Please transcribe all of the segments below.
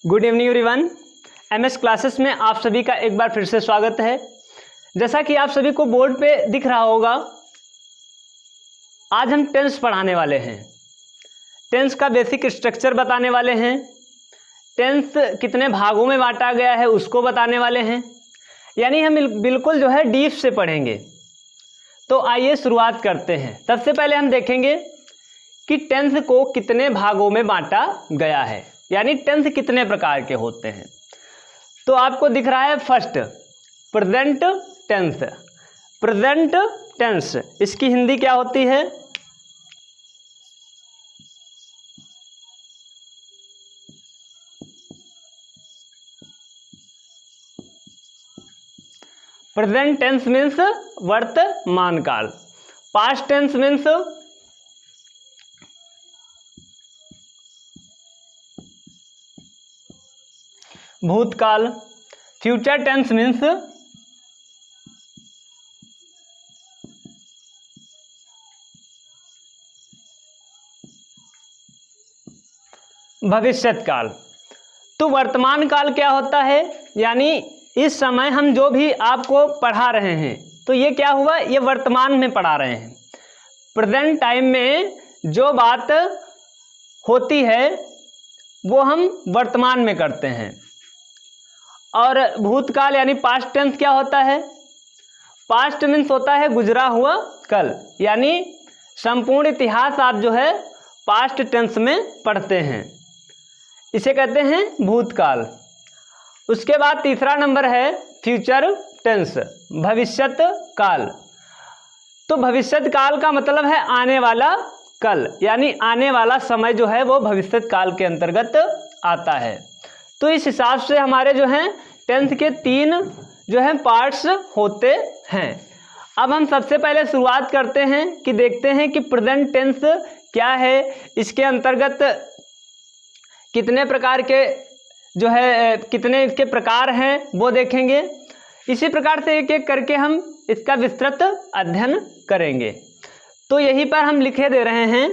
Good evening everyone. MS classes में आप सभी का एक बार फिर से स्वागत है। जैसा कि आप सभी को बोर्ड पे दिख रहा होगा, आज हम टेंस पढ़ाने वाले हैं। टेंस का बेसिक स्ट्रक्चर बताने वाले हैं। टेंस कितने भागों में बांटा गया है उसको बताने वाले हैं। यानी हम बिल्कुल जो है डीप से पढ़ेंगे। तो आइए शुरुआत करते हैं। सबसे पहले हम देखेंगे कि टेंस को कितने भागों में बांटा गया है, यानी टेंस कितने प्रकार के होते हैं। तो आपको दिख रहा है first present tense. Present tense इसकी हिंदी क्या होती है? प्रेजेंट टेंस मीन्स वर्तमान काल। पास्ट टेंस मीन्स भूतकाल। फ्यूचर टेंस मीन्स भविष्यत काल। तो वर्तमान काल क्या होता है? यानी इस समय हम जो भी आपको पढ़ा रहे हैं, तो ये क्या हुआ, ये वर्तमान में पढ़ा रहे हैं। प्रेजेंट टाइम में जो बात होती है वो हम वर्तमान में करते हैं। और भूतकाल यानी पास्ट टेंस क्या होता है? पास्ट मीन्स होता है गुजरा हुआ कल, यानी संपूर्ण इतिहास आप जो है पास्ट टेंस में पढ़ते हैं, इसे कहते हैं भूतकाल। उसके बाद तीसरा नंबर है फ्यूचर टेंस, भविष्यत काल। तो भविष्यत काल का मतलब है आने वाला कल, यानी आने वाला समय जो है वो भविष्यत काल के अंतर्गत आता है। तो इस हिसाब से हमारे जो हैं टेंस के 3 जो है पार्ट्स होते हैं। अब हम सबसे पहले शुरुआत करते हैं कि देखते हैं कि प्रेजेंट टेंस क्या है, इसके अंतर्गत कितने प्रकार के जो है कितने इसके प्रकार हैं वो देखेंगे। इसी प्रकार से एक एक करके हम इसका विस्तृत अध्ययन करेंगे। तो यहीं पर हम लिखे दे रहे हैं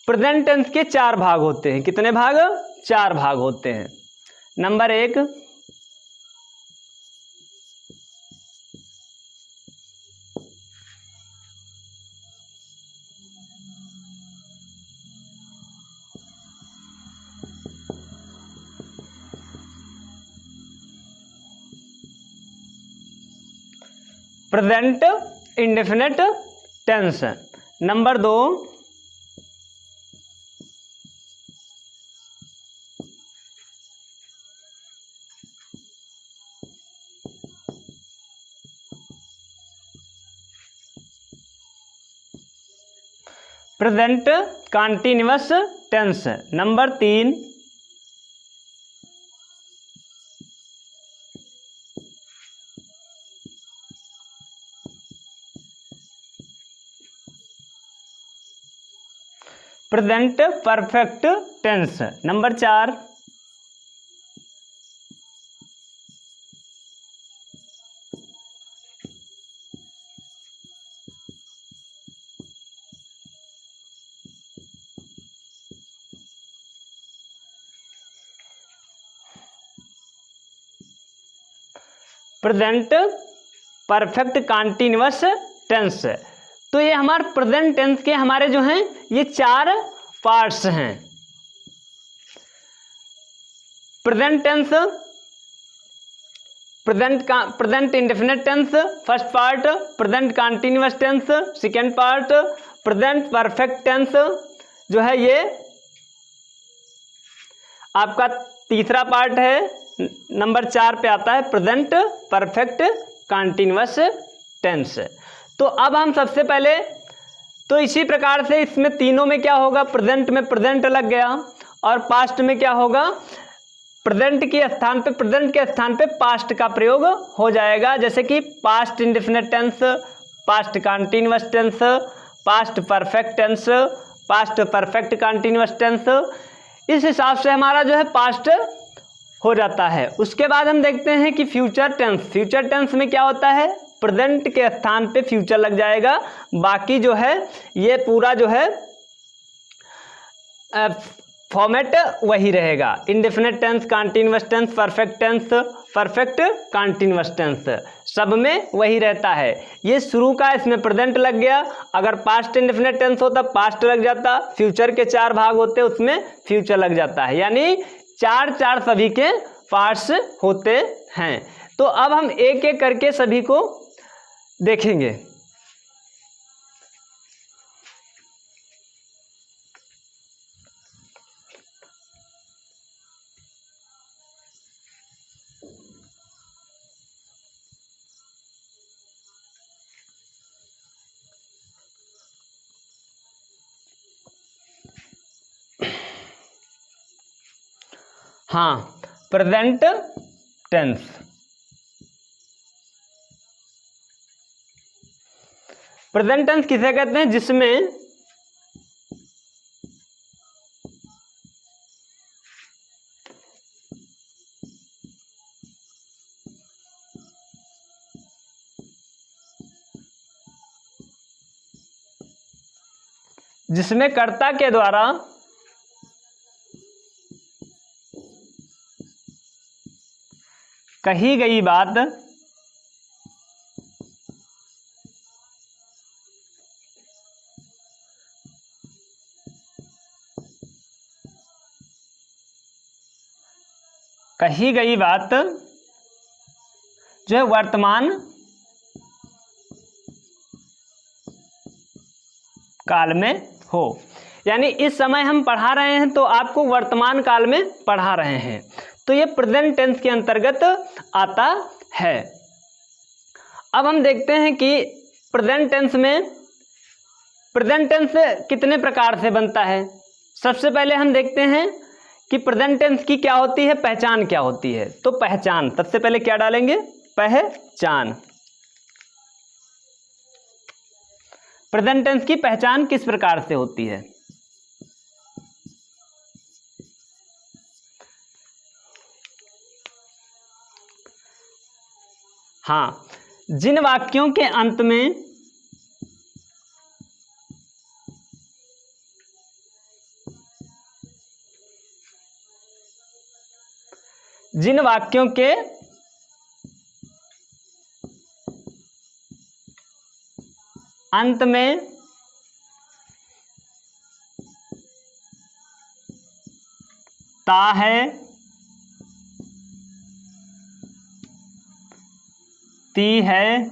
प्रेजेंट टेंस के 4 भाग होते हैं। कितने भाग? 4 भाग होते हैं। Number 1 present indefinite tense. Number 2 present continuous tense. Number 3 present perfect tense. Number 4 present perfect continuous tense. तो ये हमारे प्रेजेंट टेंस के हमारे जो हैं ये 4 पार्ट्स हैं। Present tense, present indefinite tense first part, present continuous tense second part, present perfect tense जो है ये आपका तीसरा पार्ट है। नंबर 4 पे आता है प्रेजेंट परफेक्ट कंटीन्यूअस टेंस। तो अब हम सबसे पहले तो इसी प्रकार से इसमें तीनों में क्या होगा, प्रेजेंट में प्रेजेंट लग गया और पास्ट में क्या होगा, प्रेजेंट के स्थान पे पास्ट का प्रयोग हो जाएगा। जैसे कि past indefinite tense, past continuous tense, past perfect tense, past perfect continuous tense. इस हिसाब से हमारा जो है पास्ट हो जाता है। उसके बाद हम देखते हैं कि फ्यूचर टेंस। फ्यूचर टेंस में क्या होता है, प्रेजेंट के स्थान पे फ्यूचर लग जाएगा। बाकी जो है ये पूरा जो है फॉर्मेट वही रहेगा, indefinite tense, continuous tense, perfect tense, perfect continuous tense, सब में वही रहता है। ये शुरू का इसमें प्रेजेंट लग गया, अगर पास्ट इंडेफिनिट टेंस होता पास्ट लग जाता, फ्यूचर के 4 भाग होते उसमें फ्यूचर लग जाता है, यानी 4 सभी के पार्ट्स होते हैं। तो अब हम एक एक करके सभी को देखेंगे। हाँ, प्रेजेंट टेंस। प्रेजेंट टेंस किसे कहते हैं? जिसमें कर्ता के द्वारा कही गई बात जो है वर्तमान काल में हो, यानी इस समय हम पढ़ा रहे हैं तो आपको वर्तमान काल में पढ़ा रहे हैं, तो ये प्रेजेंट टेंस के अंतर्गत आता है। अब हम देखते हैं कि प्रेजेंट टेंस कितने प्रकार से बनता है। सबसे पहले हम देखते हैं कि प्रेजेंट टेंस की क्या होती है, पहचान क्या होती है। तो पहचान, सबसे पहले क्या डालेंगे? पहचान। प्रेजेंट टेंस की पहचान किस प्रकार से होती है? हाँ, जिन वाक्यों के अंत में अंत में ता है, ती है,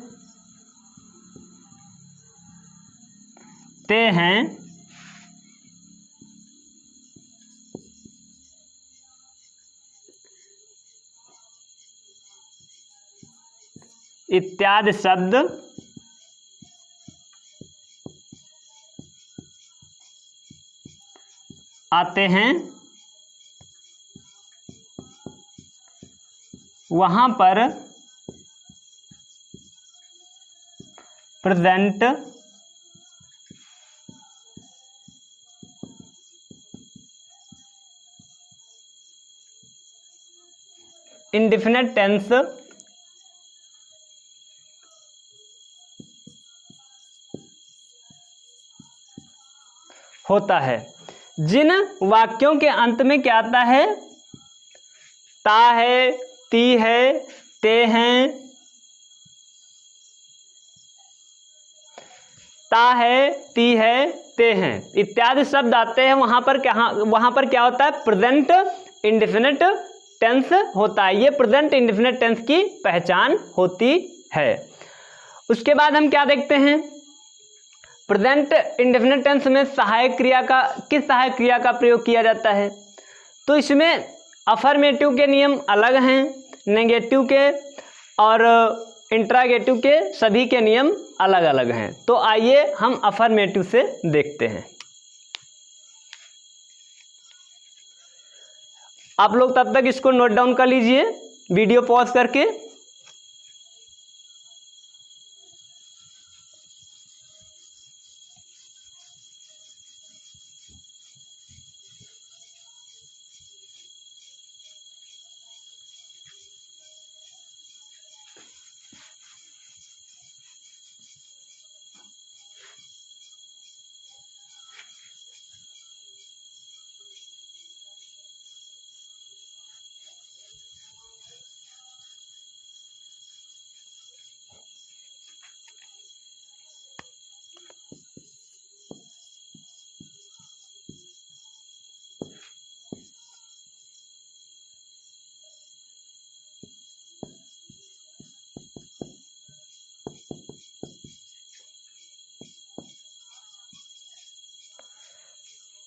ते हैं, इत्यादि शब्द आते हैं, वहां पर प्रेजेंट इंडेफिनिट टेंस होता है। जिन वाक्यों के अंत में क्या आता है? ता है, ती है, ते हैं, ता है, ती है, ते हैं इत्यादि शब्द आते हैं, वहां पर क्या होता है? प्रेजेंट इंडेफिनिट टेंस होता है। ये प्रेजेंट इंडेफिनिट टेंस की पहचान होती है। उसके बाद हम क्या देखते हैं? प्रेजेंट इंडेफिनिट टेंस में किस सहायक क्रिया का प्रयोग किया जाता है? तो इसमें अफर्मेटिव के नियम अलग हैं, नेगेटिव के और इंट्रागेटिव के सभी के नियम अलग अलग हैं। तो आइए हम अफर्मेटिव से देखते हैं। आप लोग तब तक इसको नोट डाउन कर लीजिए वीडियो पॉज करके।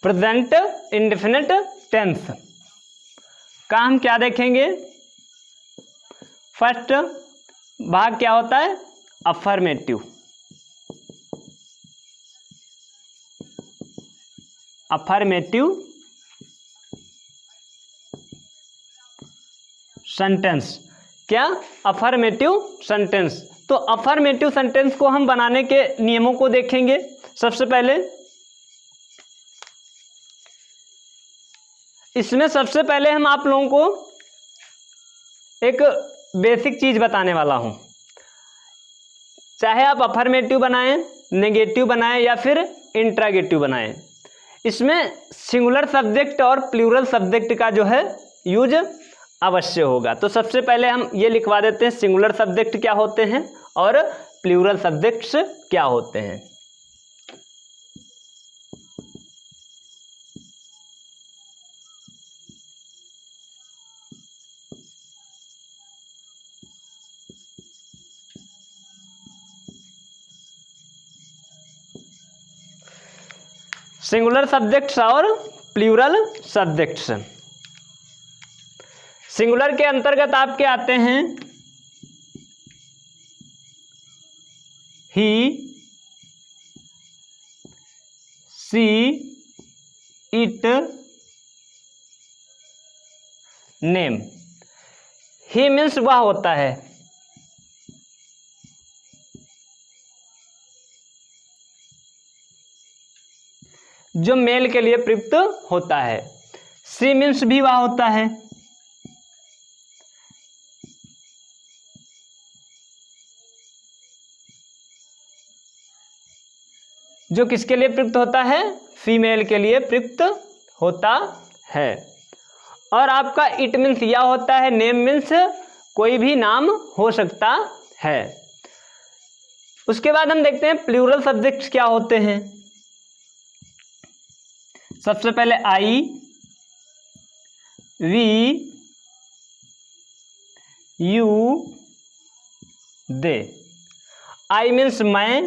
प्रेजेंट इंडेफिनिट टेंस का हम क्या देखेंगे। फर्स्ट भाग क्या होता है, अफर्मेटिव। Affirmative sentence. क्या, अफर्मेटिव सेंटेंस। तो अफर्मेटिव सेंटेंस को हम बनाने के नियमों को देखेंगे। सबसे पहले इसमें सबसे पहले हम आप लोगों को एक बेसिक चीज बताने वाला हूं। चाहे आप अफर्मेटिव बनाएं, नेगेटिव बनाएं या फिर इंट्रागेटिव बनाएं, इसमें सिंगुलर सब्जेक्ट और प्लूरल सब्जेक्ट का जो है यूज अवश्य होगा। तो सबसे पहले हम ये लिखवा देते हैं सिंगुलर सब्जेक्ट क्या होते हैं और प्लूरल सब्जेक्ट्स क्या होते हैं। सिंगुलर सब्जेक्ट्स और प्लूरल सब्जेक्ट्स। सिंगुलर के अंतर्गत आपके आते हैं ही, सी, इट, नेम। ही मीन्स वह होता है, जो मेल के लिए प्रयुक्त होता है। सी मीन्स भी वह होता है, जो किसके लिए प्रयुक्त होता है, फीमेल के लिए प्रयुक्त होता है। और आपका इट मीन्स यह होता है, नेम मीन्स कोई भी नाम हो सकता है। उसके बाद हम देखते हैं प्लूरल सब्जेक्ट्स क्या होते हैं। सबसे पहले I, we, you, they. I means मैं,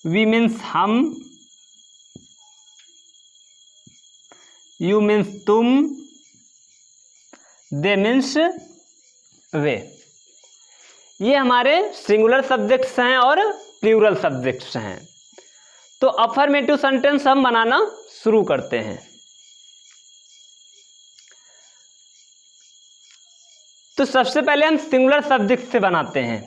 वी मीन्स हम, यू मीन्स तुम, दे मीन्स वे। ये हमारे सिंगुलर सब्जेक्ट्स हैं और प्लूरल सब्जेक्ट्स हैं। तो अफर्मेटिव सेंटेंस हम बनाना शुरू करते हैं। तो सबसे पहले हम सिंगुलर सब्जेक्ट से बनाते हैं।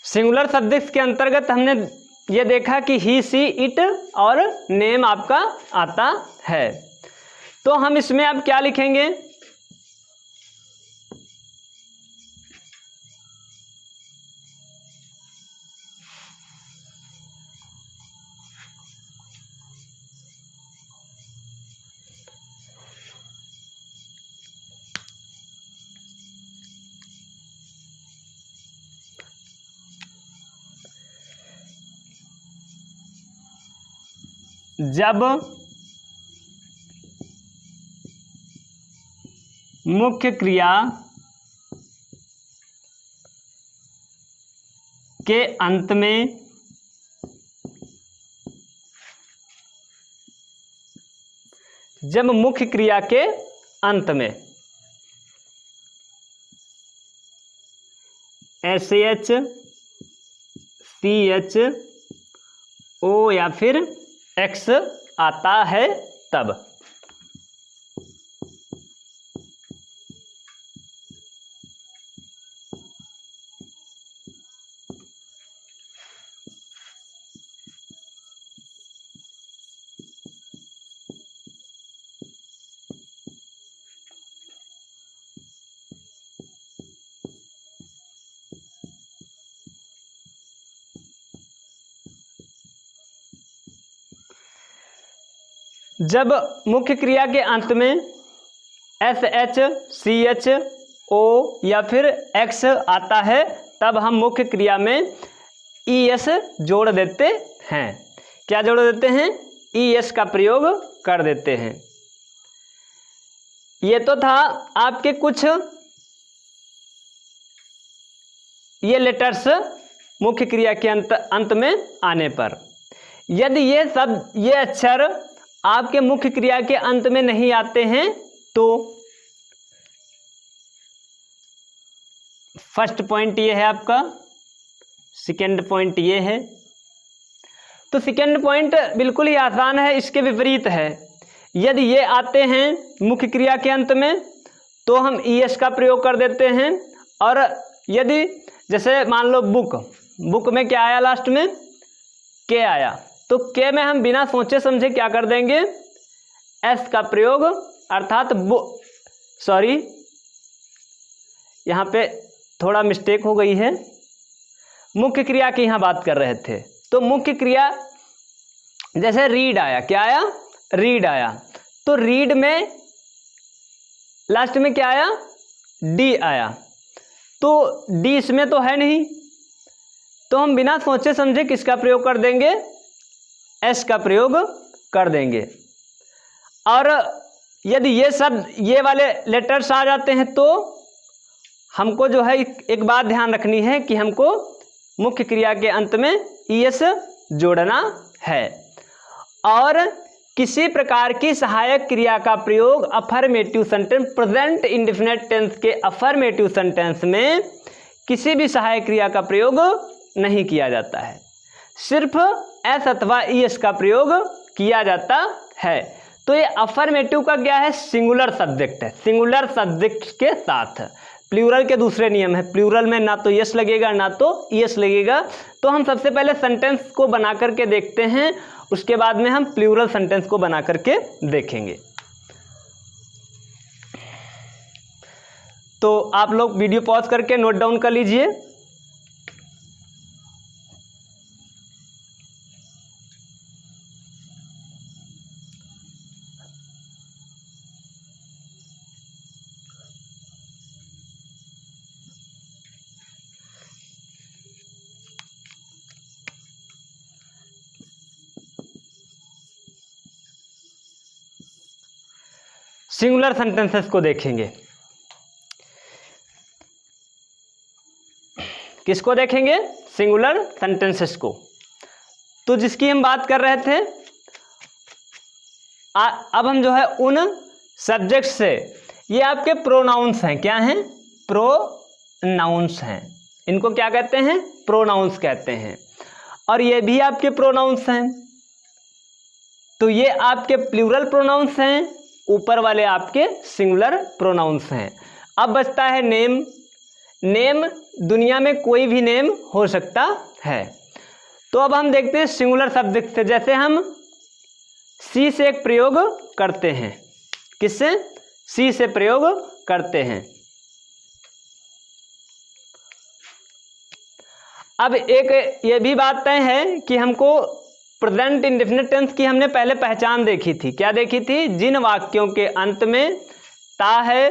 सिंगुलर सब्जेक्ट्स के अंतर्गत हमने ये देखा कि ही, सी, इट और नेम आपका आता है। तो हम इसमें अब क्या लिखेंगे, जब मुख्य क्रिया के अंत में जब मुख्य क्रिया के अंत में SH, CH, O या फिर X आता है तब जब मुख्य क्रिया के अंत में SH, CH, O या फिर X आता है तब हम मुख्य क्रिया में ES जोड़ देते हैं। क्या जोड़ देते हैं? ES का प्रयोग कर देते हैं। ये तो था आपके कुछ ये लेटर्स मुख्य क्रिया के अंत में आने पर। यदि ये अक्षर आपके मुख्य क्रिया के अंत में नहीं आते हैं तो फर्स्ट पॉइंट ये है आपका, सेकेंड पॉइंट ये है। तो सेकेंड पॉइंट बिल्कुल ही आसान है, इसके विपरीत है। यदि ये आते हैं मुख्य क्रिया के अंत में तो हम ES का प्रयोग कर देते हैं। और यदि जैसे मान लो बुक में क्या आया लास्ट में? के आया, तो के में हम बिना सोचे समझे क्या कर देंगे? S का प्रयोग, अर्थात सॉरी यहाँ पे थोड़ा मिस्टेक हो गई है, मुख्य क्रिया की यहाँ बात कर रहे थे। तो मुख्य क्रिया जैसे रीड आया, क्या आया? रीड आया, तो रीड में लास्ट में क्या आया? D आया, तो D इसमें तो है नहीं, तो हम बिना सोचे समझे किसका प्रयोग कर देंगे? S का प्रयोग कर देंगे। और यदि ये वाले लेटर्स आ जाते हैं तो हमको जो है एक बात ध्यान रखनी है कि हमको मुख्य क्रिया के अंत में ES जोड़ना है। और किसी प्रकार की सहायक क्रिया का प्रयोग affirmative sentence, present indefinite tense के अफर्मेटिव सेंटेंस में किसी भी सहायक क्रिया का प्रयोग नहीं किया जाता है, सिर्फ S अथवा ES का प्रयोग किया जाता है। तो ये अफर्मेटिव का क्या है? सिंगुलर सब्जेक्ट है। सिंगुलर सब्जेक्ट के साथ प्लूरल के दूसरे नियम है, प्लूरल में ना तो यस लगेगा ना तो ES लगेगा। तो हम सबसे पहले सेंटेंस को बना करके देखते हैं, उसके बाद में हम प्लूरल सेंटेंस को बना करके देखेंगे। तो आप लोग वीडियो पॉज करके नोट डाउन कर लीजिए। सिंगुलर सेंटेंसेस को देखेंगे। किसको देखेंगे? सिंगुलर सेंटेंसेस को। तो जिसकी हम बात कर रहे थे, अब हम जो है उन सब्जेक्ट से, ये आपके प्रोनाउंस हैं। क्या हैं? प्रोनाउंस हैं। इनको क्या कहते हैं? प्रोनाउंस कहते हैं। और ये भी आपके प्रोनाउंस हैं। तो ये आपके प्लूरल प्रोनाउंस हैं, ऊपर वाले आपके सिंगुलर प्रोनाउंस हैं। अब बचता है नेम। नेम दुनिया में कोई भी नेम हो सकता है। तो अब हम देखते हैं सिंगुलर सब्जेक्ट से। जैसे हम सी से एक प्रयोग करते हैं। किससे? सी से प्रयोग करते हैं। अब एक ये भी बात तय है कि हमको प्रेजेंट इंडेफिनिट टेंस की हमने पहले पहचान देखी थी। क्या देखी थी? जिन वाक्यों के अंत में ता है,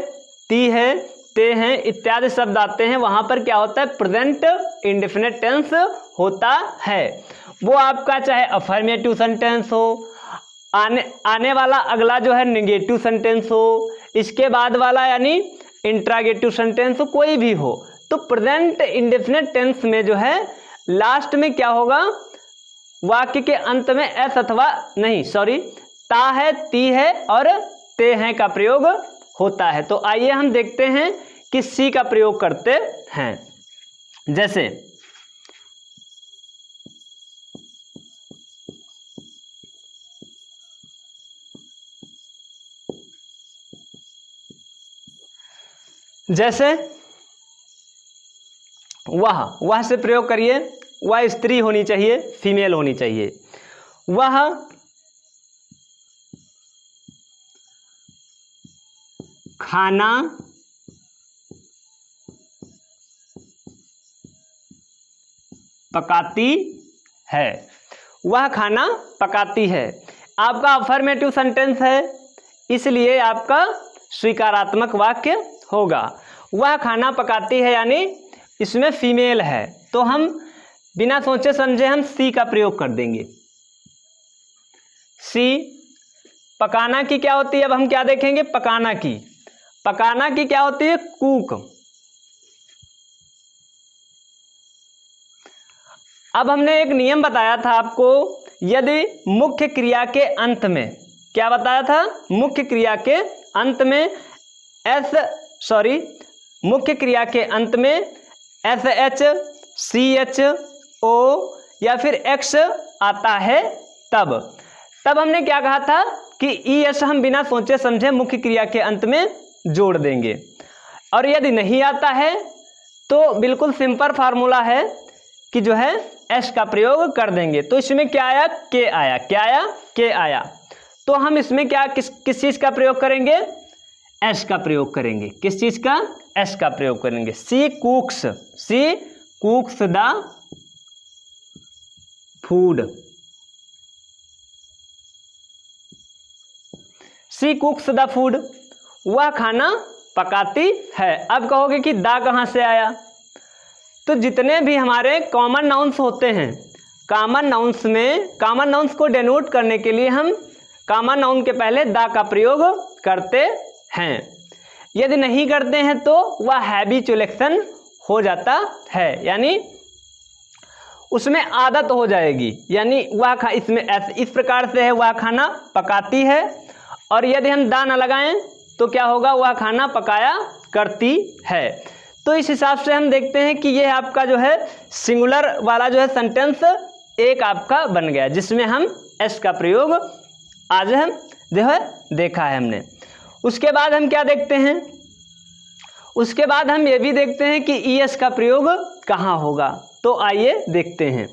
ती है, ते हैं इत्यादि शब्द आते हैं, वहां पर क्या होता है? प्रेजेंट इंडेफिनिट टेंस होता है। वो आपका चाहे अफर्मेटिव सेंटेंस हो, आने वाला अगला जो है नेगेटिव सेंटेंस हो, इसके बाद वाला यानी इंट्रागेटिव सेंटेंस हो, कोई भी हो। तो प्रेजेंट इंडेफिनिट टेंस में जो है लास्ट में क्या होगा? वाक्य के अंत में एस अथवा नहीं सॉरी ता है, ती है और ते हैं का प्रयोग होता है। तो आइए हम देखते हैं कि सी का प्रयोग करते हैं। जैसे वह से प्रयोग करिए। वह स्त्री होनी चाहिए, फीमेल होनी चाहिए। वह खाना पकाती है। वह खाना पकाती है। आपका अफर्मेटिव सेंटेंस है, इसलिए आपका स्वीकारात्मक वाक्य होगा। वह खाना पकाती है यानी इसमें फीमेल है, तो हम बिना सोचे समझे हम सी का प्रयोग कर देंगे। सी पकाना की क्या होती है, अब हम क्या देखेंगे, पकाना की क्या होती है, कुक। अब हमने एक नियम बताया था आपको, यदि मुख्य क्रिया के अंत में, क्या बताया था, मुख्य क्रिया के अंत में मुख्य क्रिया के अंत में SH, CH, O या फिर X आता है तब हमने क्या कहा था कि ES हम बिना सोचे समझे मुख्य क्रिया के अंत में जोड़ देंगे। और यदि नहीं आता है तो बिल्कुल सिंपल फार्मूला है कि जो है S का प्रयोग कर देंगे। तो इसमें क्या आया, K आया, क्या आया, K आया। तो हम इसमें क्या किस चीज का प्रयोग करेंगे, S का प्रयोग करेंगे। किस चीज का, S का प्रयोग करेंगे। She cooks the food, she cooks the food, वह खाना पकाती है। अब कहोगे कि दा कहाँ से आया, तो जितने भी हमारे कॉमन नाउन्स होते हैं, कॉमन नाउन्स को डेनोट करने के लिए हम कॉमन नाउन के पहले दा का प्रयोग करते हैं। यदि नहीं करते हैं तो वह हैबिचुएशन हो जाता है, यानी उसमें आदत हो जाएगी, यानी वह इसमें इस प्रकार से है, वह खाना पकाती है। और यदि हम दा न लगाएं तो क्या होगा, वह खाना पकाया करती है। तो इस हिसाब से हम देखते हैं कि ये आपका जो है सिंगुलर वाला जो है सेंटेंस एक आपका बन गया, जिसमें हम एस का प्रयोग आज हम जो है देखा है हमने। उसके बाद हम क्या देखते हैं, उसके बाद हम ये भी देखते हैं कि ईएस का प्रयोग कहाँ होगा। तो आइए देखते हैं।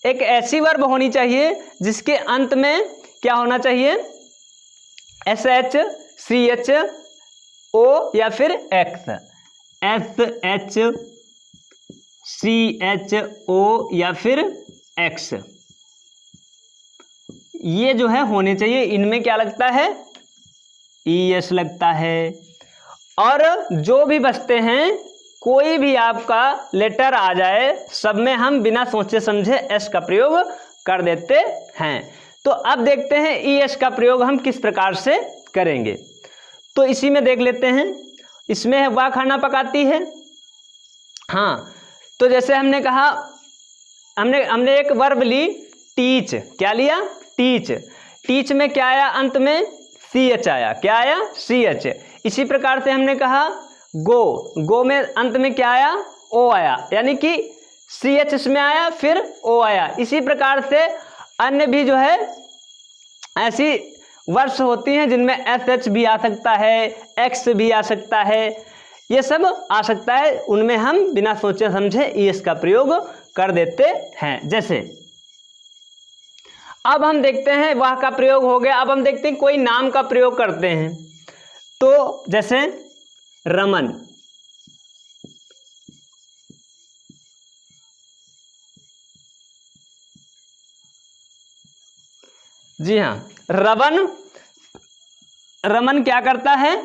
एक ऐसी वर्ब होनी चाहिए जिसके अंत में क्या होना चाहिए, SH, CH, O या फिर X, SH, CH, O या फिर X, ये जो है होने चाहिए। इनमें क्या लगता है, ES लगता है। और जो भी बचते हैं, कोई भी आपका लेटर आ जाए, सब में हम बिना सोचे समझे एस का प्रयोग कर देते हैं। तो अब देखते हैं ES का प्रयोग हम किस प्रकार से करेंगे। तो इसी में देख लेते हैं। इसमें है वह खाना पकाती है। हाँ, तो जैसे हमने कहा, हमने एक वर्ब ली टीच। क्या लिया, टीच। टीच में क्या आया, अंत में CH आया। क्या आया, CH। इसी प्रकार से हमने कहा गो में अंत में क्या आया, O आया, यानी कि CH इसमें आया फिर O आया। इसी प्रकार से अन्य भी जो है ऐसी वर्ड्स होती हैं जिनमें SH भी आ सकता है, X भी आ सकता है, ये सब आ सकता है। उनमें हम बिना सोचे समझे ES का प्रयोग कर देते हैं। जैसे अब हम देखते हैं वह का प्रयोग हो गया। अब हम देखते हैं कोई नाम का प्रयोग करते हैं। तो जैसे रमन, जी हाँ, रमन क्या करता है,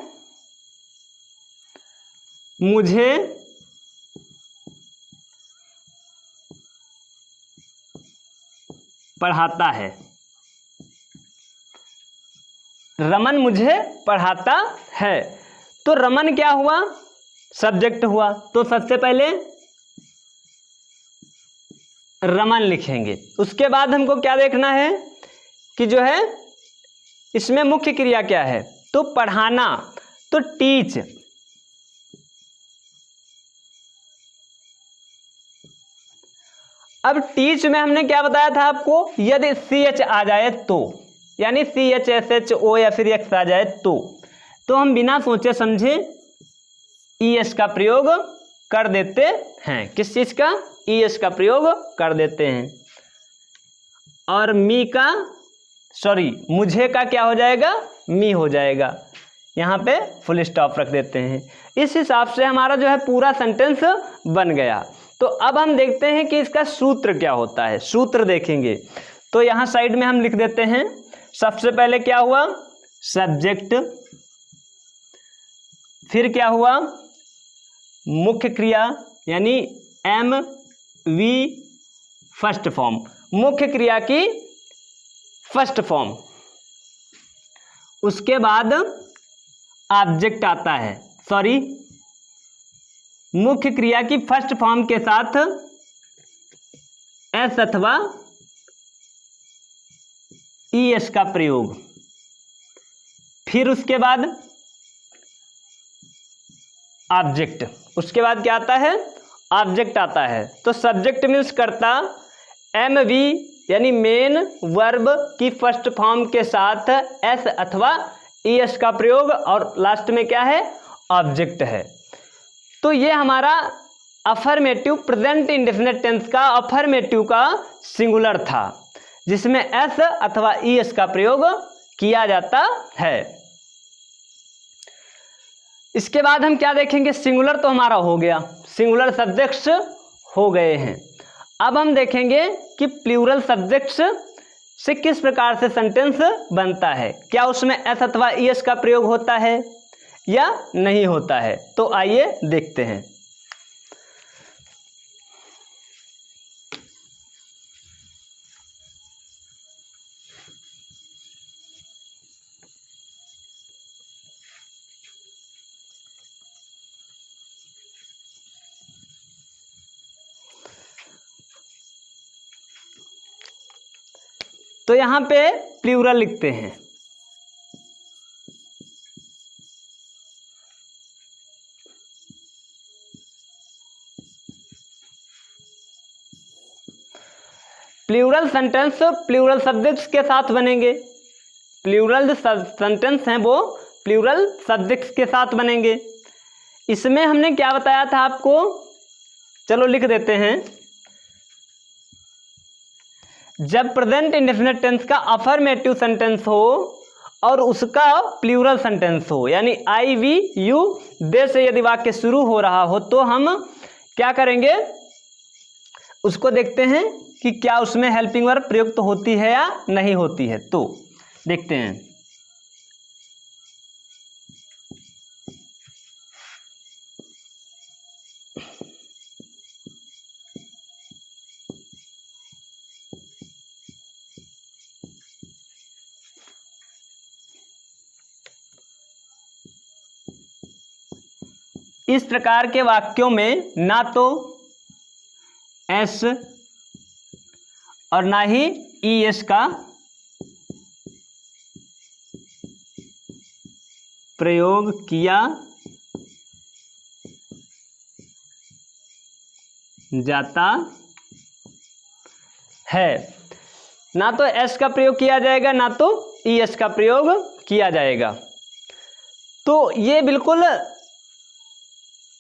मुझे पढ़ाता है। रमन मुझे पढ़ाता है। तो रमन क्या हुआ, सब्जेक्ट हुआ। तो सबसे पहले रमन लिखेंगे। उसके बाद हमको क्या देखना है कि जो है इसमें मुख्य क्रिया क्या है, तो पढ़ाना, तो टीच। अब टीच में हमने क्या बताया था आपको, यदि CH आ जाए तो, यानी CH, SH, O या फिर X आ जाए तो हम बिना सोचे समझे ES का प्रयोग कर देते हैं। किस चीज का, ES का प्रयोग कर देते हैं। और मुझे का क्या हो जाएगा, मी हो जाएगा। यहाँ पे फुल स्टॉप रख देते हैं। इस हिसाब से हमारा जो है पूरा सेंटेंस बन गया। तो अब हम देखते हैं कि इसका सूत्र क्या होता है। सूत्र देखेंगे तो यहाँ साइड में हम लिख देते हैं। सबसे पहले क्या हुआ, सब्जेक्ट, फिर क्या हुआ, मुख्य क्रिया यानी MV फर्स्ट फॉर्म, मुख्य क्रिया की फर्स्ट फॉर्म। उसके बाद ऑब्जेक्ट आता है, सॉरी, मुख्य क्रिया की फर्स्ट फॉर्म के साथ एस अथवा ईएस का प्रयोग। फिर उसके बाद ऑब्जेक्ट, उसके बाद क्या आता है, ऑब्जेक्ट आता है। तो सब्जेक्ट मीन्स कर्ता, एम वी यानी मेन वर्ब की फर्स्ट फॉर्म के साथ एस अथवा ईएस का प्रयोग, और लास्ट में क्या है, ऑब्जेक्ट है। तो ये हमारा अफर्मेटिव प्रेजेंट इंडेफिनिट टेंस का अफर्मेटिव का सिंगुलर था, जिसमें एस अथवा ईएस का प्रयोग किया जाता है। इसके बाद हम क्या देखेंगे, सिंगुलर तो हमारा हो गया, सिंगुलर सब्जेक्ट्स हो गए हैं। अब हम देखेंगे कि प्लूरल सब्जेक्ट्स से किस प्रकार से सेंटेंस बनता है, क्या उसमें एस अथवा ईएस का प्रयोग होता है या नहीं होता है। तो आइए देखते हैं। तो यहां पे प्लूरल लिखते हैं। प्लूरल सेंटेंस प्लूरल सब्जेक्ट्स के साथ बनेंगे, प्लूरल सेंटेंस हैं वो प्लूरल सब्जेक्ट्स के साथ बनेंगे। इसमें हमने क्या बताया था आपको, चलो लिख देते हैं। जब प्रेजेंट इंडेफिनिट टेंस का अफर्मेटिव सेंटेंस हो और उसका प्लूरल सेंटेंस हो, यानी आई वी यू दे से यदि वाक्य शुरू हो रहा हो, तो हम क्या करेंगे, उसको देखते हैं कि क्या उसमें हेल्पिंग वर्ब प्रयुक्त होती है या नहीं होती है। तो देखते हैं। इस प्रकार के वाक्यों में ना तो एस और ना ही ईएस का प्रयोग किया जाता है, ना तो एस का प्रयोग किया जाएगा ना तो ईएस का प्रयोग किया जाएगा। तो ये बिल्कुल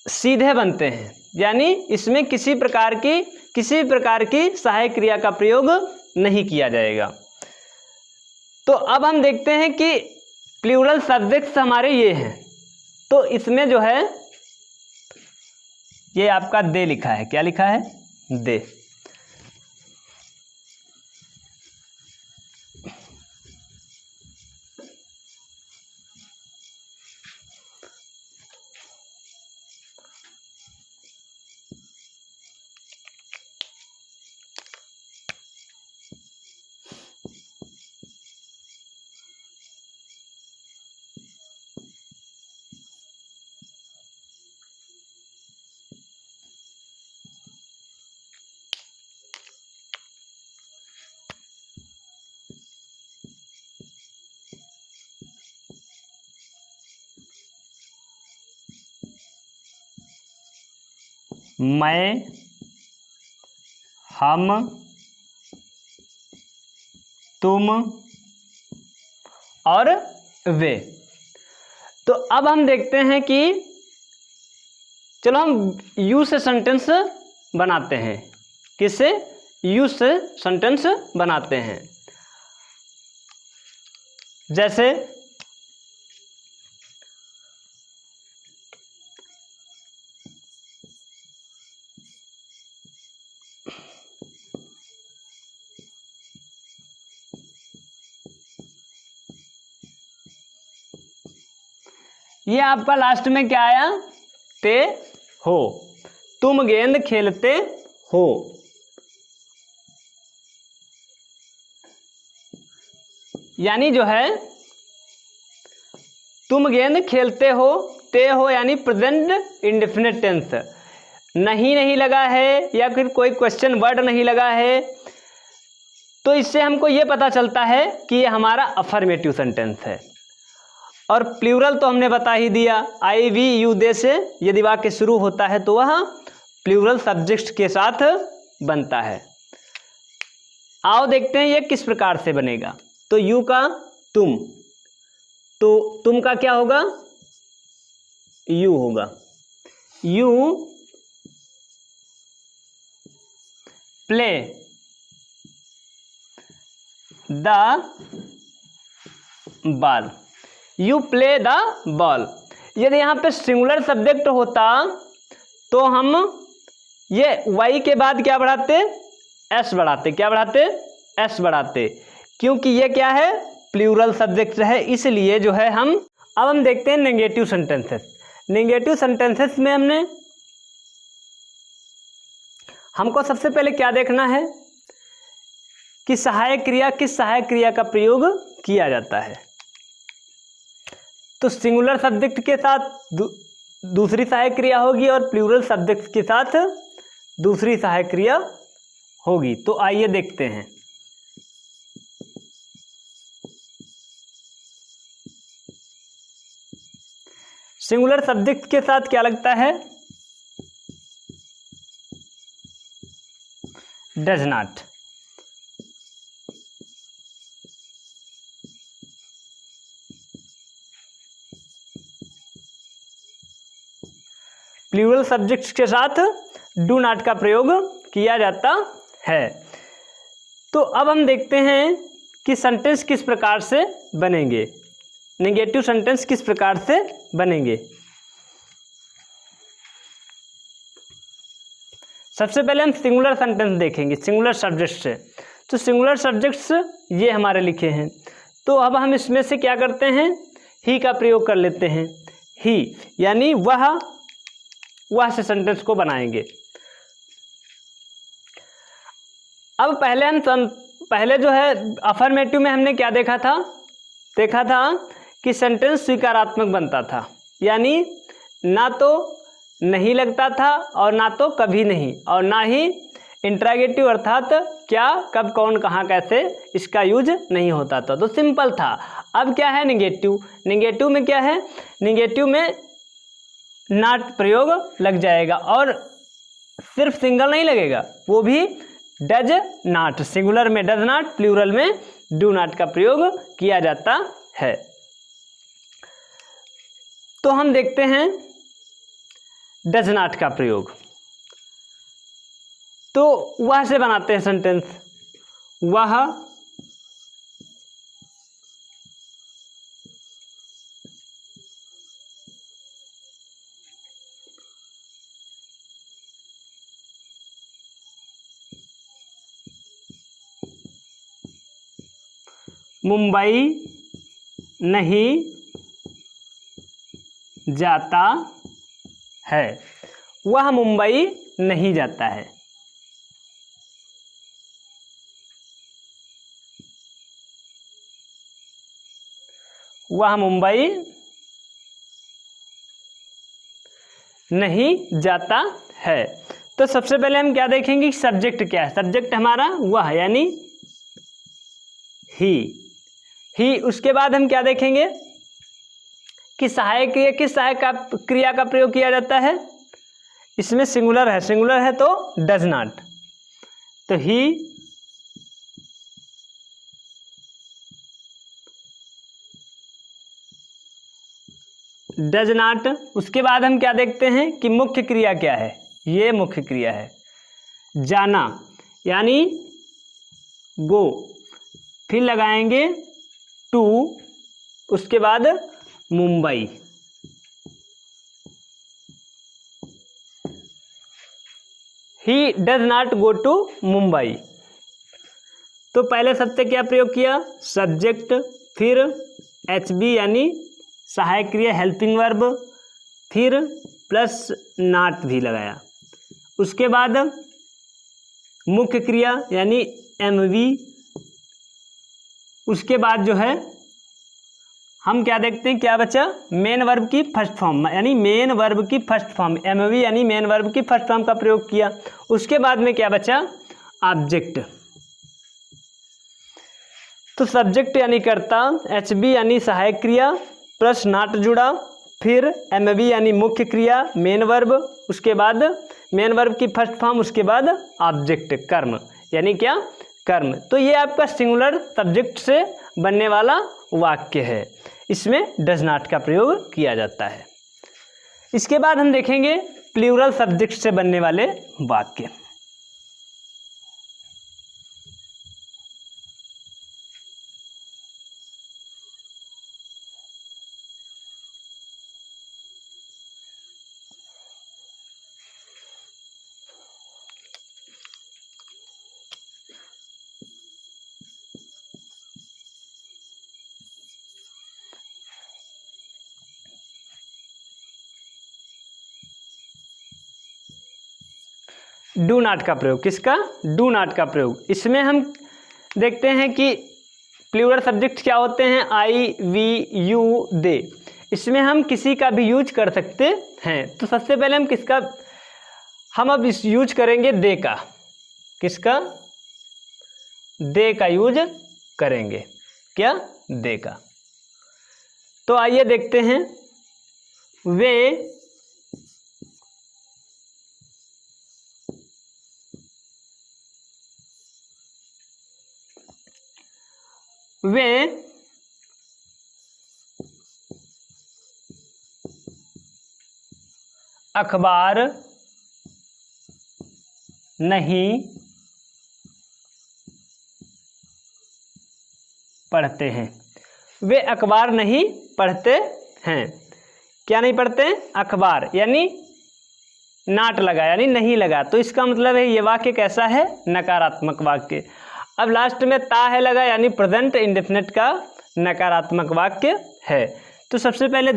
सीधे बनते हैं, यानी इसमें किसी प्रकार की सहायक क्रिया का प्रयोग नहीं किया जाएगा। तो अब हम देखते हैं कि प्लूरल सब्जेक्ट्स हमारे ये हैं। तो इसमें जो है ये आपका दे लिखा है, क्या लिखा है, दे। मैं, हम, तुम और वे। तो अब हम देखते हैं कि चलो हम यू से सेंटेंस बनाते हैं। किससे, यू से सेंटेंस बनाते हैं। जैसे ये आपका लास्ट में क्या आया, ते हो, तुम गेंद खेलते हो। यानी जो है तुम गेंद खेलते हो, ते हो यानी प्रेजेंट इंडेफिनिट टेंस, नहीं लगा है या फिर कोई क्वेश्चन वर्ड नहीं लगा है, तो इससे हमको ये पता चलता है कि ये हमारा अफर्मेटिव सेंटेंस है। और प्लूरल तो हमने बता ही दिया, आई वी यू दे से यदि वाक्य शुरू होता है तो वह प्लूरल सब्जेक्ट के साथ बनता है। आओ देखते हैं ये किस प्रकार से बनेगा। तो यू का तुम, तो तुम का क्या होगा, यू होगा। You play the ball, you play the ball. यदि यहाँ पे सिंगुलर सब्जेक्ट होता तो हम ये वाई के बाद क्या बढ़ाते, एस बढ़ाते, क्या बढ़ाते, एस बढ़ाते, क्योंकि ये क्या है, प्लूरल सब्जेक्ट है, इसलिए जो है हम अब हम देखते हैं नेगेटिव सेंटेंसेस। नेगेटिव सेंटेंसेस में हमको सबसे पहले क्या देखना है कि सहायक क्रिया, किस सहायक क्रिया का प्रयोग किया जाता है। तो सिंगुलर सब्जेक्ट के साथ दूसरी सहायक क्रिया होगी और प्लूरल सब्जेक्ट के साथ दूसरी सहायक क्रिया होगी। तो आइए देखते हैं। सिंगुलर सब्जेक्ट के साथ क्या लगता है, डज नॉट। प्लूरल सब्जेक्ट्स के साथ डू नॉट का प्रयोग किया जाता है। तो अब हम देखते हैं कि सेंटेंस किस प्रकार से बनेंगे, नेगेटिव सेंटेंस किस प्रकार से बनेंगे। सबसे पहले हम सिंगुलर सेंटेंस देखेंगे सिंगुलर सब्जेक्ट से। तो सिंगुलर सब्जेक्ट्स ये हमारे लिखे हैं, तो अब हम इसमें से क्या करते हैं, ही का प्रयोग कर लेते हैं। ही यानी वह से सेंटेंस को बनाएंगे। अब पहले जो है अफर्मेटिव में हमने क्या देखा था कि सेंटेंस स्वीकारात्मक बनता था, यानी ना तो नहीं लगता था और ना तो कभी नहीं, और ना ही इंट्रागेटिव अर्थात क्या, कब, कौन, कहाँ, कैसे, इसका यूज नहीं होता था। तो सिंपल था। अब क्या है नेगेटिव, नेगेटिव में क्या है, नेगेटिव में नॉट प्रयोग लग जाएगा, और सिर्फ सिंगल नहीं लगेगा, वो भी डज नॉट, सिंगुलर में डज नॉट, प्लूरल में डू नॉट का प्रयोग किया जाता है। तो हम देखते हैं डज नॉट का प्रयोग। तो वह से बनाते हैं सेंटेंस, वह मुंबई नहीं जाता है, वह मुंबई नहीं जाता है। वह मुंबई नहीं जाता है। तो सबसे पहले हम क्या देखेंगे, सब्जेक्ट क्या है, सब्जेक्ट हमारा वह यानी ही। उसके बाद हम क्या देखेंगे कि सहायक क्रिया, किस सहायक क्रिया का प्रयोग किया जाता है, इसमें सिंगुलर है तो डज नॉट, तो ही डज नॉट। उसके बाद हम क्या देखते हैं कि मुख्य क्रिया क्या है, ये मुख्य क्रिया है, जाना यानी गो, फिर लगाएंगे टू, उसके बाद Mumbai. He does not go to Mumbai. तो पहले सबसे क्या प्रयोग किया, सब्जेक्ट, फिर HB यानी सहायक क्रिया हेल्पिंग वर्ब, फिर प्लस नॉट भी लगाया। उसके बाद मुख्य क्रिया यानी MV, उसके बाद जो है हम क्या देखते हैं, क्या बचा, मेन वर्ब की फर्स्ट फॉर्म, यानी मेन वर्ब की फर्स्ट फॉर्म, एमवी यानी मेन वर्ब की फर्स्ट फॉर्म का प्रयोग किया। उसके बाद में क्या बचा, ऑब्जेक्ट। तो सब्जेक्ट यानी कर्ता, एचबी यानी सहायक क्रिया, प्लस नॉट जुड़ा, फिर एमवी यानी मुख्य क्रिया, मेन वर्ब, उसके बाद मेन वर्ब की फर्स्ट फॉर्म, उसके बाद ऑब्जेक्ट, कर्म, यानी क्या, कर्म। तो ये आपका सिंगुलर सब्जेक्ट से बनने वाला वाक्य है, इसमें डज नॉट का प्रयोग किया जाता है। इसके बाद हम देखेंगे प्लूरल सब्जेक्ट से बनने वाले वाक्य। डू नॉट का प्रयोग, किसका, डू नॉट का प्रयोग। इसमें हम देखते हैं कि प्लूरल सब्जेक्ट क्या होते हैं, आई, वी, यू, दे। इसमें हम किसी का भी यूज कर सकते हैं। तो सबसे पहले हम किसका, हम अब इस यूज करेंगे दे का, किसका, दे का यूज करेंगे, क्या, दे का। तो आइए देखते हैं, वे अखबार नहीं पढ़ते हैं। वे अखबार नहीं पढ़ते हैं। क्या नहीं पढ़ते हैं, अखबार, यानी नाट लगा, यानी नहीं लगा। तो इसका मतलब है ये वाक्य कैसा है, नकारात्मक वाक्य। अब लास्ट में ता है लगा, यानी प्रेजेंट इंडेफिनिट का नकारात्मक वाक्य है। तो सबसे पहले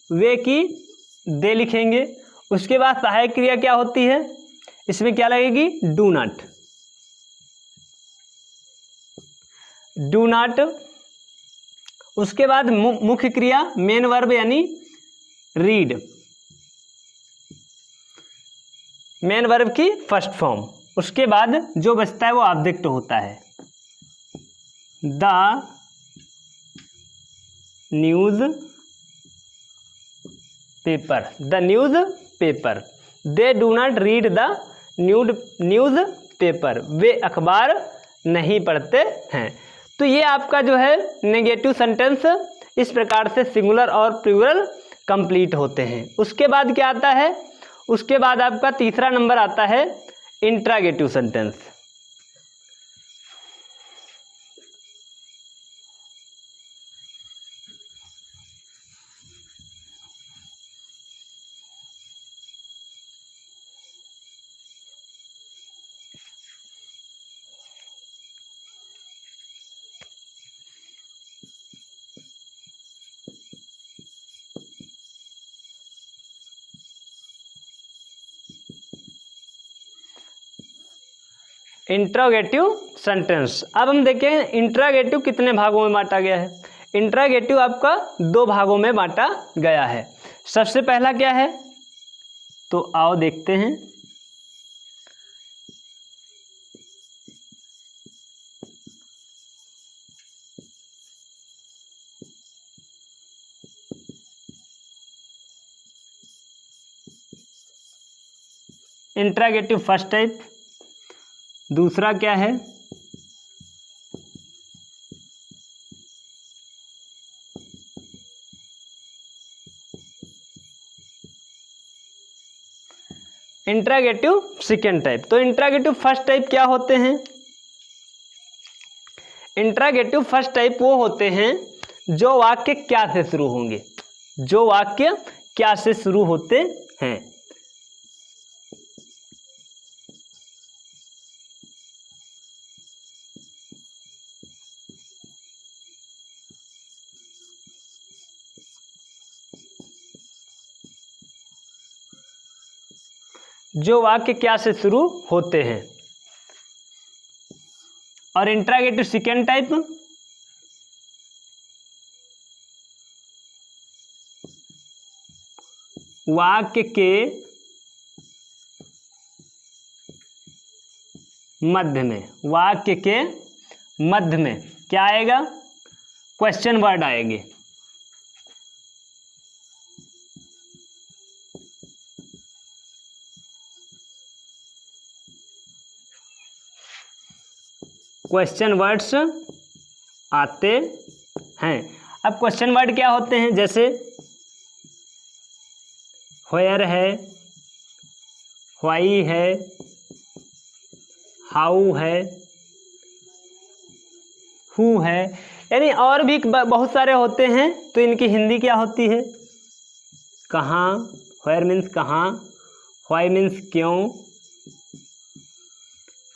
वे की दे लिखेंगे। उसके बाद सहायक क्रिया क्या होती है, इसमें क्या लगेगी, डू नॉट, डू नॉट। उसके बाद मुख्य क्रिया मेन वर्ब यानी रीड, मेन वर्ब की फर्स्ट फॉर्म। उसके बाद जो बचता है वो ऑब्जेक्ट होता है, the newspaper, the newspaper. They do not read the newspaper, वे अखबार नहीं पढ़ते हैं। तो ये आपका जो है नेगेटिव सेंटेंस इस प्रकार से सिंगुलर और प्लूरल कंप्लीट होते हैं। उसके बाद क्या आता है, उसके बाद आपका तीसरा नंबर आता है इंट्रागेटिव सेंटेंस। Interrogative sentence. अब हम देखें इंट्रागेटिव कितने भागों में बांटा गया है। इंट्रागेटिव आपका दो भागों में बांटा गया है। सबसे पहला क्या है, तो आओ देखते हैं। Interrogative first type. दूसरा क्या है, इंट्रागेटिव सेकेंड टाइप। तो इंट्रागेटिव फर्स्ट टाइप क्या होते हैं, इंट्रागेटिव फर्स्ट टाइप वो होते हैं जो वाक्य क्या से शुरू होंगे, जो वाक्य क्या से शुरू होते हैं। जो वाक्य क्या से शुरू होते हैं। और इंट्रागेटिव सेकेंड टाइप वाक्य के मध्य में, वाक्य के मध्य में क्या आएगा? क्वेश्चन वर्ड आएंगे। क्वेश्चन वर्ड्स आते हैं। अब क्वेश्चन वर्ड क्या होते हैं? जैसे व्हेयर है, व्हाई है, हाउ है, हु है, यानी और भी बहुत सारे होते हैं। तो इनकी हिंदी क्या होती है? कहाँ, व्हेयर मीन्स कहाँ, व्हाई मीन्स क्यों,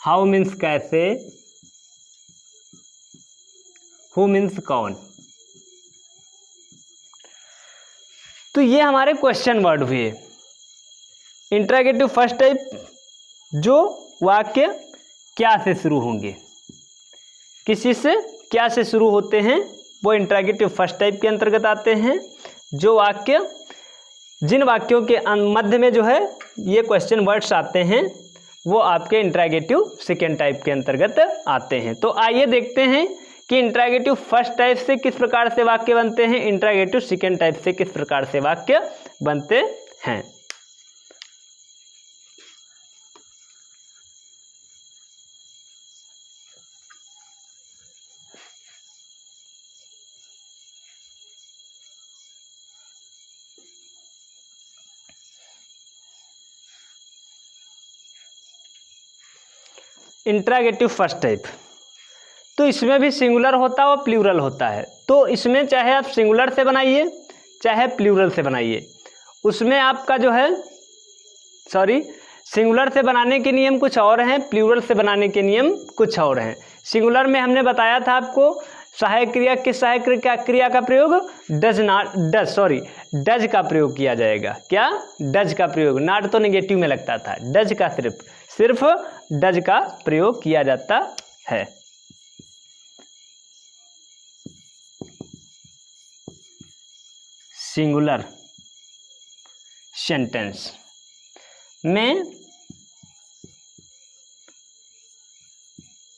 हाउ मीन्स कैसे, हु मीन्स कौन। तो ये हमारे क्वेश्चन वर्ड हुए। इंट्रोगेटिव फर्स्ट टाइप, जो वाक्य क्या से शुरू होंगे, किसी से क्या से शुरू होते हैं, वो इंट्रोगेटिव फर्स्ट टाइप के अंतर्गत आते हैं। जो वाक्य, जिन वाक्यों के मध्य में जो है ये क्वेश्चन वर्ड्स आते हैं, वो आपके इंट्रोगेटिव सेकेंड टाइप के अंतर्गत आते हैं। तो आइए देखते हैं कि इंट्रोगेटिव फर्स्ट टाइप से किस प्रकार से वाक्य बनते हैं, इंट्रोगेटिव सेकेंड टाइप से किस प्रकार से वाक्य बनते हैं। इंट्रोगेटिव फर्स्ट टाइप, तो इसमें भी सिंगुलर होता है और प्लूरल होता है। तो इसमें चाहे आप सिंगुलर से बनाइए चाहे प्लूरल से बनाइए, उसमें आपका जो है सिंगुलर से बनाने के नियम कुछ और हैं, प्लूरल से बनाने के नियम कुछ और हैं। सिंगुलर में हमने बताया था आपको सहायक क्रिया, किस सहायक क्रिया का प्रयोग, डज का प्रयोग किया जाएगा। क्या? डज का प्रयोग। नॉट तो नेगेटिव में लगता था, डज का सिर्फ डज का प्रयोग किया जाता है। सिंगुलर सेंटेंस में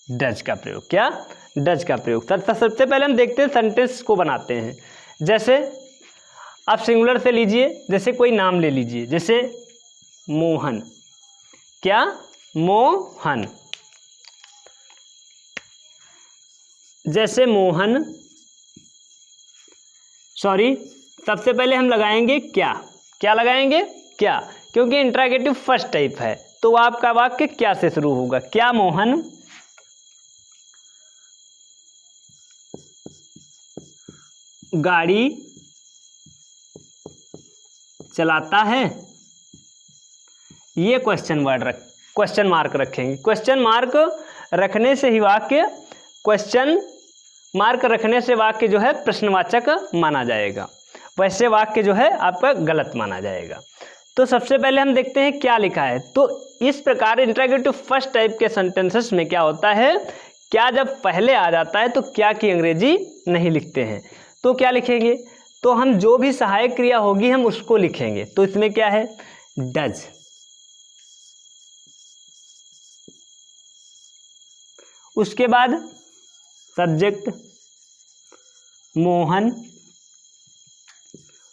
डज का प्रयोग। क्या? डज का प्रयोग। सबसे पहले हम देखते हैं सेंटेंस को बनाते हैं। जैसे आप सिंगुलर से लीजिए, जैसे कोई नाम ले लीजिए, जैसे मोहन। क्या? मोहन। जैसे मोहन, सबसे पहले हम लगाएंगे क्या। क्या लगाएंगे? क्या, क्योंकि इंट्रोगेटिव फर्स्ट टाइप है तो आपका वाक्य क्या से शुरू होगा। क्या मोहन गाड़ी चलाता है? ये क्वेश्चन मार्क रखेंगे। क्वेश्चन मार्क रखने से ही वाक्य, क्वेश्चन मार्क रखने से वाक्य जो है प्रश्नवाचक माना जाएगा, वैसे वाक्य जो है आपका गलत माना जाएगा। तो सबसे पहले हम देखते हैं क्या लिखा है। तो इस प्रकार इंट्रोगेटिव फर्स्ट टाइप के सेंटेंसेस में क्या होता है, क्या जब पहले आ जाता है तो क्या की अंग्रेजी नहीं लिखते हैं। तो क्या लिखेंगे? तो हम जो भी सहायक क्रिया होगी हम उसको लिखेंगे। तो इसमें क्या है? डज। उसके बाद सब्जेक्ट मोहन,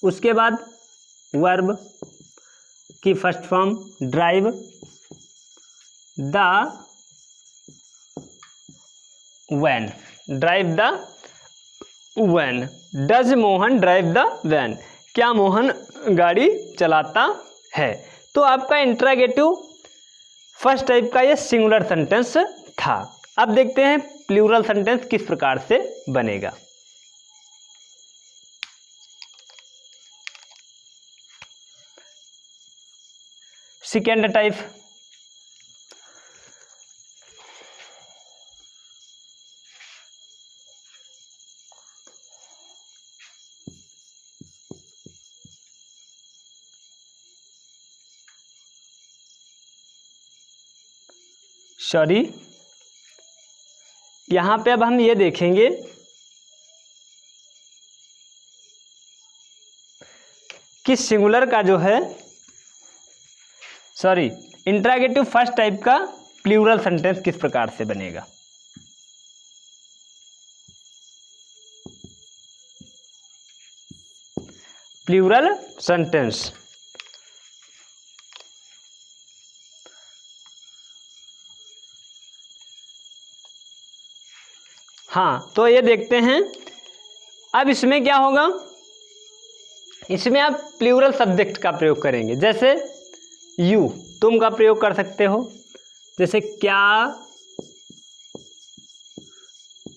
उसके बाद वर्ब की first form drive the van. Drive the van. Does Mohan drive the van. क्या मोहन गाड़ी चलाता है। तो आपका इंट्रोगेटिव फर्स्ट टाइप का ये सिंगुलर सेंटेंस था। अब देखते हैं प्लूरल सेंटेंस किस प्रकार से बनेगा। सेकेंड टाइप, यहाँ पे अब हम ये देखेंगे कि सिंगुलर का जो है इंट्रागेटिव फर्स्ट टाइप का प्लूरल सेंटेंस किस प्रकार से बनेगा। प्लूरल सेंटेंस, हाँ तो ये देखते हैं। अब इसमें क्या होगा, इसमें आप प्लूरल सब्जेक्ट का प्रयोग करेंगे। जैसे यू, तुम का प्रयोग कर सकते हो। जैसे क्या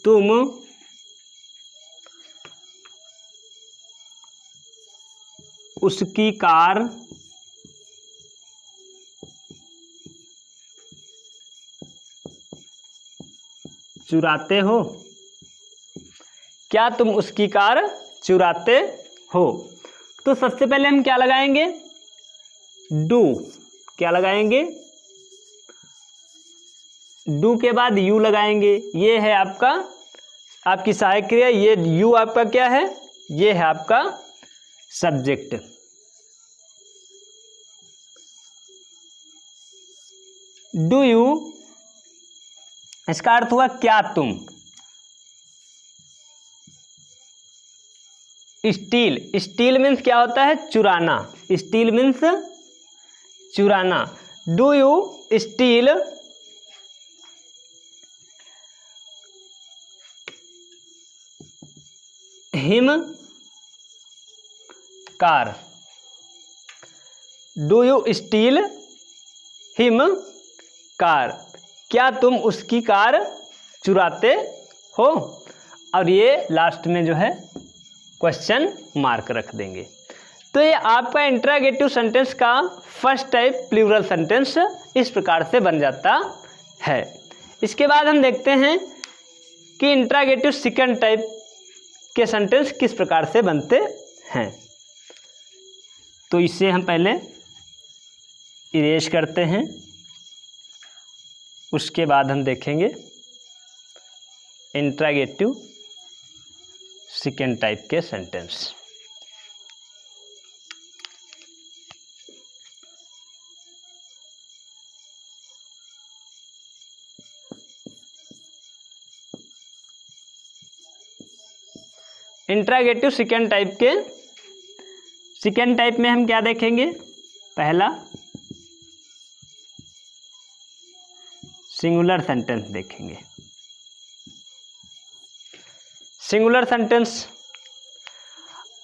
तुम उसकी कार चुराते हो। क्या तुम उसकी कार चुराते हो। तो सबसे पहले हम क्या लगाएंगे, डू। क्या लगाएंगे, डू के बाद यू लगाएंगे। ये है आपकी सहायक क्रिया, ये यू आपका क्या है, ये है आपका सब्जेक्ट। डू यू, इसका अर्थ हुआ क्या तुम। स्टील, स्टील मीन्स क्या होता है, चुराना। स्टील मीन्स चुराना। Do you steel him car. Do you steel him car, क्या तुम उसकी कार चुराते हो। और ये लास्ट में जो है क्वेश्चन मार्क रख देंगे। तो ये आपका इंट्रागेटिव सेंटेंस का फर्स्ट टाइप प्लूरल सेंटेंस इस प्रकार से बन जाता है। इसके बाद हम देखते हैं कि इंट्रागेटिव सेकंड टाइप के सेंटेंस किस प्रकार से बनते हैं। तो इसे हम पहले इरेज करते हैं, उसके बाद हम देखेंगे इंट्रागेटिव सेकंड टाइप के सेंटेंस। इंट्रागेटिव सेकंड टाइप में हम क्या देखेंगे, पहला सिंगुलर सेंटेंस देखेंगे। सिंगुलर सेंटेंस,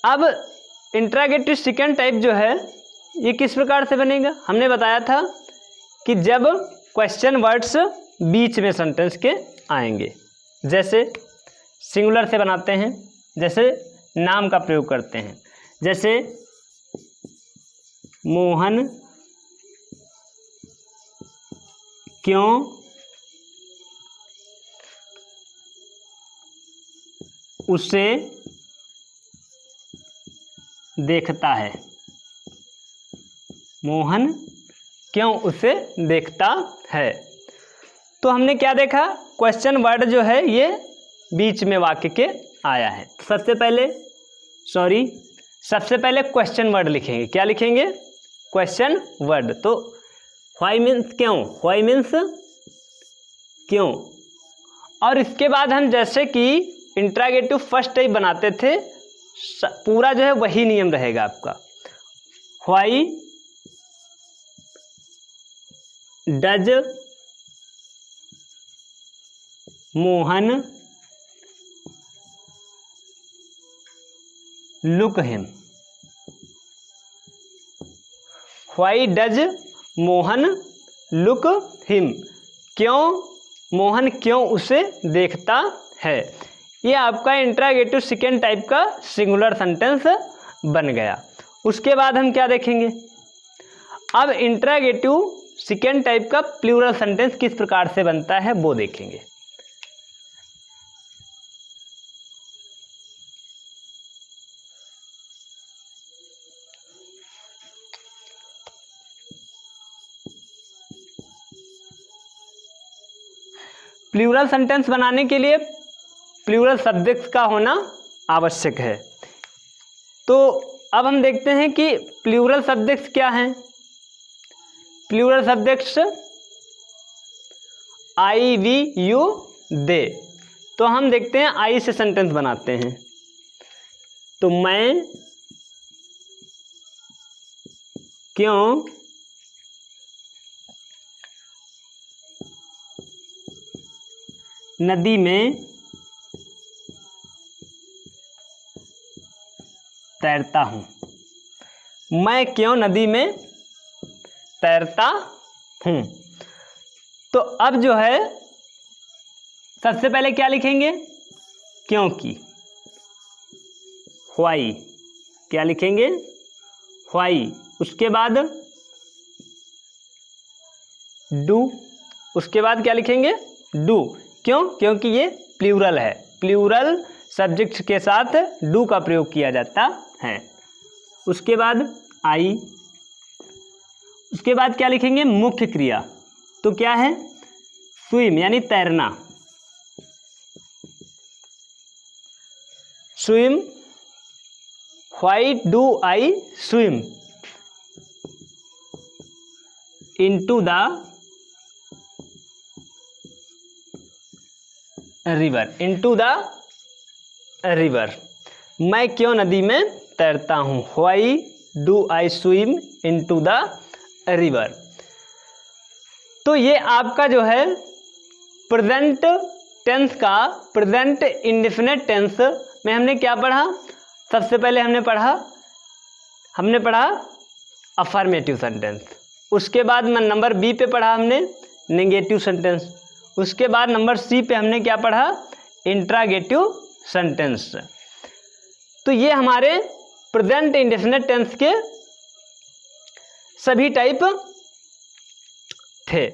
अब इंट्रागेटिव सेकंड टाइप जो है ये किस प्रकार से बनेगा। हमने बताया था कि जब क्वेश्चन वर्ड्स बीच में सेंटेंस के आएंगे, जैसे सिंगुलर से बनाते हैं, जैसे नाम का प्रयोग करते हैं। जैसे मोहन क्यों उसे देखता है। मोहन क्यों उसे देखता है। तो हमने क्या देखा, क्वेश्चन वर्ड जो है ये बीच में वाक्य के आया है। सबसे पहले क्वेश्चन वर्ड लिखेंगे। क्या लिखेंगे, क्वेश्चन वर्ड। तो व्हाई मीन्स क्यों, व्हाई मीन्स क्यों। और इसके बाद हम जैसे कि इंट्रागेटिव फर्स्ट टाइप बनाते थे, पूरा जो है वही नियम रहेगा आपका। Why does Mohan look him. Why does Mohan look him, क्यों मोहन क्यों उसे देखता है। ये आपका इंट्रागेटिव सेकंड टाइप का सिंगुलर सेंटेंस बन गया। उसके बाद हम क्या देखेंगे, अब इंट्रागेटिव सेकंड टाइप का प्लूरल सेंटेंस किस प्रकार से बनता है वो देखेंगे। प्लूरल सेंटेंस बनाने के लिए प्लूरल सब्जेक्ट्स का होना आवश्यक है। तो अब हम देखते हैं कि प्लूरल सब्जेक्ट्स क्या हैं। Plural subjects I, we, you, they. तो हम देखते हैं आई से सेंटेंस बनाते हैं। तो मैं क्यों नदी में तैरता हूं। मैं क्यों नदी में तैरता हूं। तो अब जो है सबसे पहले क्या लिखेंगे, क्योंकि, व्हाई, क्या लिखेंगे, व्हाई। उसके बाद डू, उसके बाद क्या लिखेंगे, डू। क्यों, क्योंकि ये प्लूरल है, प्लूरल सब्जेक्ट के साथ डू का प्रयोग किया जाता है। उसके बाद आई, उसके बाद क्या लिखेंगे, मुख्य क्रिया। तो क्या है, स्विम यानी तैरना, swim. Why do I swim into the river, into the river. मैं क्यों नदी में तैरता हूं। Why do I swim into the river. तो ये आपका जो है प्रेजेंट टेंस का, प्रेजेंट इंडेफिनिट टेंस में हमने क्या पढ़ा। सबसे पहले हमने पढ़ा अफर्मेटिव सेंटेंस। उसके बाद नंबर बी पे पढ़ा हमने नेगेटिव सेंटेंस। उसके बाद नंबर सी पे हमने क्या पढ़ा, इंट्रागेटिव सेंटेंस। तो ये हमारे प्रेजेंट इंडेफिनिट टेंस के सभी टाइप